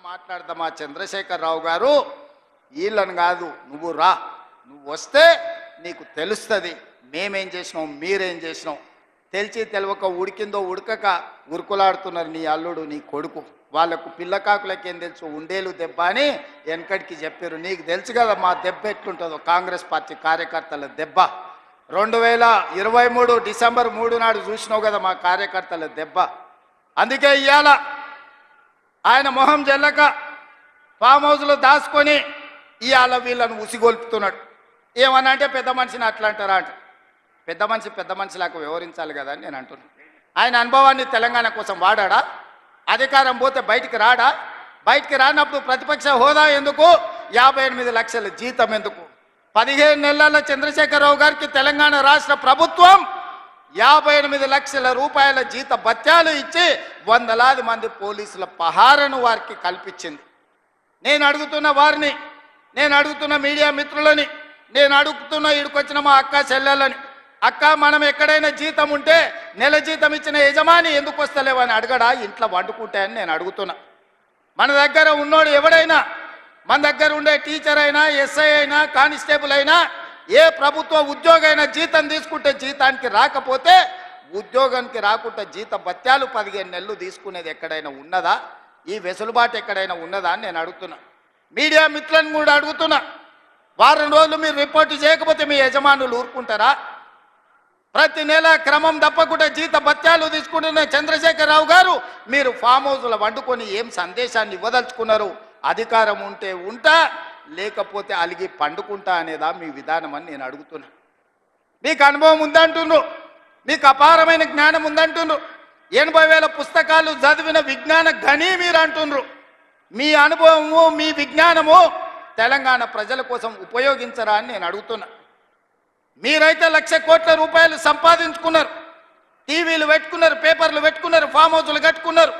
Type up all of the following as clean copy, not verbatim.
మాట్లాడదామా చంద్రశేఖరరావు గారు, వీళ్ళని కాదు, నువ్వు రా, నువ్వు వస్తే నీకు తెలుస్తుంది మేమేం చేసినాం మీరేం చేసినాం. తెలిసి తెలియక ఉడికిందో ఉడకక ఉరుకులాడుతున్నారు నీ అల్లుడు నీ కొడుకు. వాళ్ళకు పిల్లకాకులకేం తెలుసు, ఉండేలు దెబ్బ అని వెనకడికి చెప్పారు. నీకు తెలుసు కదా మా దెబ్బ ఎట్లుంటుందో, కాంగ్రెస్ పార్టీ కార్యకర్తల దెబ్బ. 2023 డిసెంబర్ 3 నాడు చూసినావు కదా మా కార్యకర్తల దెబ్బ. అందుకే ఇవాళ ఆయన మొహం జల్లక ఫామ్ హౌస్లో దాచుకొని ఇవాళ వీళ్ళను ఉసిగొల్పుతున్నాడు. ఏమన్నా అంటే పెద్ద మనిషిని అట్లా అంటారా అంట. పెద్ద మనిషిలాగా వ్యవహరించాలి కదా అని నేను అంటున్నాను. ఆయన అనుభవాన్ని తెలంగాణ కోసం వాడా? అధికారం పోతే బయటికి రాడా? బయటికి రానప్పుడు ప్రతిపక్ష హోదా ఎందుకు? 58 లక్షల జీతం ఎందుకు? 15 నెలల చంద్రశేఖరరావు గారికి తెలంగాణ రాష్ట్ర ప్రభుత్వం 58 లక్షల రూపాయల జీత భత్యాలు ఇచ్చి వందలాది మంది పోలీసుల పహారను వారికి కల్పించింది. నేను అడుగుతున్న వారిని, నేను అడుగుతున్న మీడియా మిత్రులని, నేను అడుగుతున్న ఈడుకొచ్చిన మా అక్క చెల్లెలని, అక్క మనం ఎక్కడైనా జీతం ఉంటే నెల జీతం ఇచ్చిన యజమాని ఎందుకు వస్తలేవని అడగడా? ఇంట్లో వండుకుంటాయని నేను అడుగుతున్నా. మన దగ్గర ఉన్నోడు ఎవడైనా, మన దగ్గర ఉండే టీచర్ అయినా, ఎస్ఐ అయినా, కానిస్టేబుల్ అయినా, ఏ ప్రభుత్వ ఉద్యోగైనా జీతం తీసుకుంటే జీతానికి రాకపోతే ఉద్యోగానికి రాకుండా జీత భత్యాలు 15 నెలలు తీసుకునేది ఎక్కడైనా ఉన్నదా? ఈ వెసులుబాటు ఎక్కడైనా ఉన్నదా అని నేను అడుగుతున్నా. మీడియా మిత్రులను కూడా అడుగుతున్నా, వారం రోజులు మీరు రిపోర్టు చేయకపోతే మీ యజమానులు ఊరుకుంటారా? ప్రతి నెల క్రమం తప్పకుండా జీత భత్యాలు తీసుకుంటున్న చంద్రశేఖరరావు గారు మీరు ఫామ్ హౌస్లో వండుకొని ఏం సందేశాన్ని ఇవ్వదలుచుకున్నారు? అధికారం ఉంటే ఉంటా, లేకపోతే అలిగి పండుకుంటా అనేదా మీ విధానం అని నేను అడుగుతున్నా. మీకు అనుభవం ఉందంటుండ్రు, మీకు అపారమైన జ్ఞానం ఉందంటుండ్రు, 80,000 పుస్తకాలు చదివిన విజ్ఞాన గని మీరు అంటుండ్రు. మీ అనుభవము మీ విజ్ఞానము తెలంగాణ ప్రజల కోసం ఉపయోగించరా అని నేను అడుగుతున్నా. మీరైతే 1,00,000 కోట్ల రూపాయలు సంపాదించుకున్నారు, టీవీలు పెట్టుకున్నారు, పేపర్లు పెట్టుకున్నారు, ఫామ్ హౌస్లు కట్టుకున్నారు.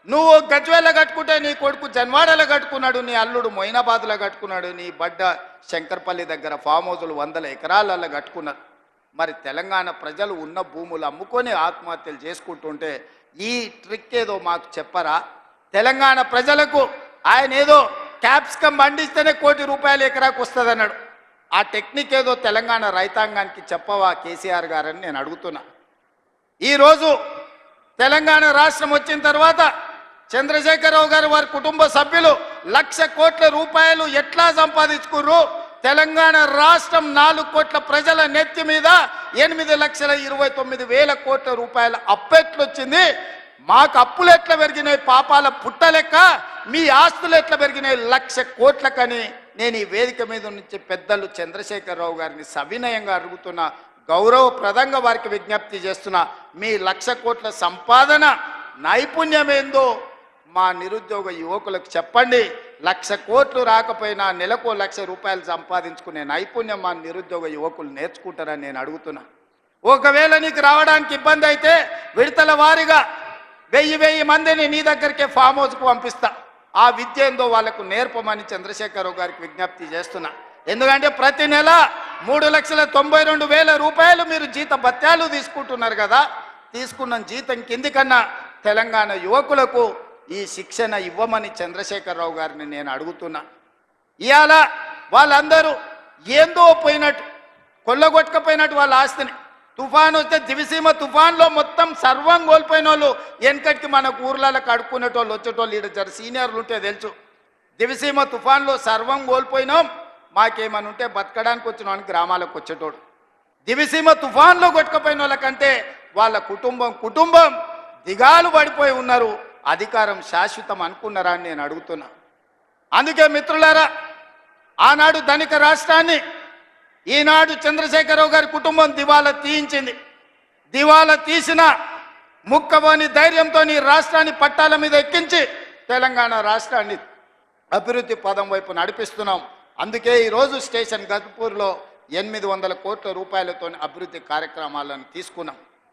నువ్వు గజ్వేల్లో కట్టుకుంటే నీ కొడుకు జన్వాడలో కట్టుకున్నాడు, నీ అల్లుడు మొయినాబాద్లో కట్టుకున్నాడు, నీ బడ్డ శంకర్పల్లి దగ్గర ఫామ్ హౌస్లు 100 ఎకరాలలో కట్టుకున్నారు. మరి తెలంగాణ ప్రజలు ఉన్న భూములు అమ్ముకొని ఆత్మహత్యలు చేసుకుంటుంటే ఈ ట్రిక్ ఏదో మాకు చెప్పరా? తెలంగాణ ప్రజలకు ఆయన ఏదో క్యాప్సికమ్ పండిస్తేనే ₹1 కోటి ఎకరాకు వస్తుంది అన్నాడు. ఆ టెక్నిక్ ఏదో తెలంగాణ రైతాంగానికి చెప్పవా కేసీఆర్ గారని నేను అడుగుతున్నా. ఈరోజు తెలంగాణ రాష్ట్రం వచ్చిన తర్వాత చంద్రశేఖరరావు గారు వారి కుటుంబ సభ్యులు 1,00,000 కోట్ల రూపాయలు ఎట్లా సంపాదించుకుర్రు? తెలంగాణ రాష్ట్రం 4 కోట్ల ప్రజల నెత్తి మీద 8,29,000 కోట్ల రూపాయల అప్పెట్లు వచ్చింది. మాకు అప్పులు ఎట్లా పెరిగినాయి పాపాల పుట్టలెక్క, మీ ఆస్తులు ఎట్లా పెరిగినాయి 1,00,000 కోట్లకని నేను ఈ వేదిక మీద నుంచి పెద్దలు చంద్రశేఖరరావు గారిని సవినయంగా అడుగుతున్నా, గౌరవప్రదంగా వారికి విజ్ఞప్తి చేస్తున్నా. మీ 1,00,000 కోట్ల సంపాదన నైపుణ్యం ఏందో మా నిరుద్యోగ యువకులకు చెప్పండి. 1,00,000 కోట్లు రాకపోయినా నెలకు 1,00,000 రూపాయలు సంపాదించుకునే నైపుణ్యం మా నిరుద్యోగ యువకులు నేర్చుకుంటారని నేను అడుగుతున్నా. ఒకవేళ నీకు రావడానికి ఇబ్బంది అయితే విడతల వారీగా 1000 మందిని నీ దగ్గరికే ఫామ్ హౌస్కు పంపిస్తా. ఆ విద్య ఏందో వాళ్ళకు నేర్పమని చంద్రశేఖరరావు గారికి విజ్ఞప్తి చేస్తున్నా. ఎందుకంటే ప్రతి నెల 3,92,000 రూపాయలు మీరు జీత భత్యాలు తీసుకుంటున్నారు కదా. తీసుకున్న జీతం కిందికన్నా తెలంగాణ యువకులకు ఈ శిక్షణ ఇవ్వమని చంద్రశేఖరరావు గారిని నేను అడుగుతున్నా. ఇవాళ వాళ్ళందరూ ఏందో పోయినట్టు, కొల్లగొట్టకపోయినట్టు వాళ్ళ ఆస్తిని, తుఫాను వస్తే దివిసీమ తుఫాన్లో మొత్తం సర్వం కోల్పోయిన వాళ్ళు వెనకటికి మనకు ఊర్లలో అడుక్కునేటోళ్ళు వచ్చేటోళ్ళు ఈడ జర సీనియర్లు ఉంటే తెలుసు. దివిసీమ తుఫాన్లో సర్వం కోల్పోయినాం, మాకేమని ఉంటే బతకడానికి వచ్చినామని గ్రామాలకు వచ్చేటోడు. దివిసీమ తుఫాన్లో కొట్టుకపోయిన వాళ్ళకంటే వాళ్ళ కుటుంబం దిగాలు పడిపోయి ఉన్నారు. అధికారం శాశ్వతం అనుకున్నారా అని నేను అడుగుతున్నా. అందుకే మిత్రులారా, ఆనాడు ధనిక రాష్ట్రాన్ని ఈనాడు చంద్రశేఖరరావు గారి కుటుంబం దివాలా తీయించింది. దివాలా తీసిన ముక్కబోని ధైర్యంతో రాష్ట్రాన్ని పట్టాల మీద ఎక్కించి తెలంగాణ రాష్ట్రాన్ని అభివృద్ధి పదం వైపు నడిపిస్తున్నాం. అందుకే ఈరోజు స్టేషన్ గజ్పూర్లో 800 కోట్ల రూపాయలతో అభివృద్ధి కార్యక్రమాలను తీసుకున్నాం.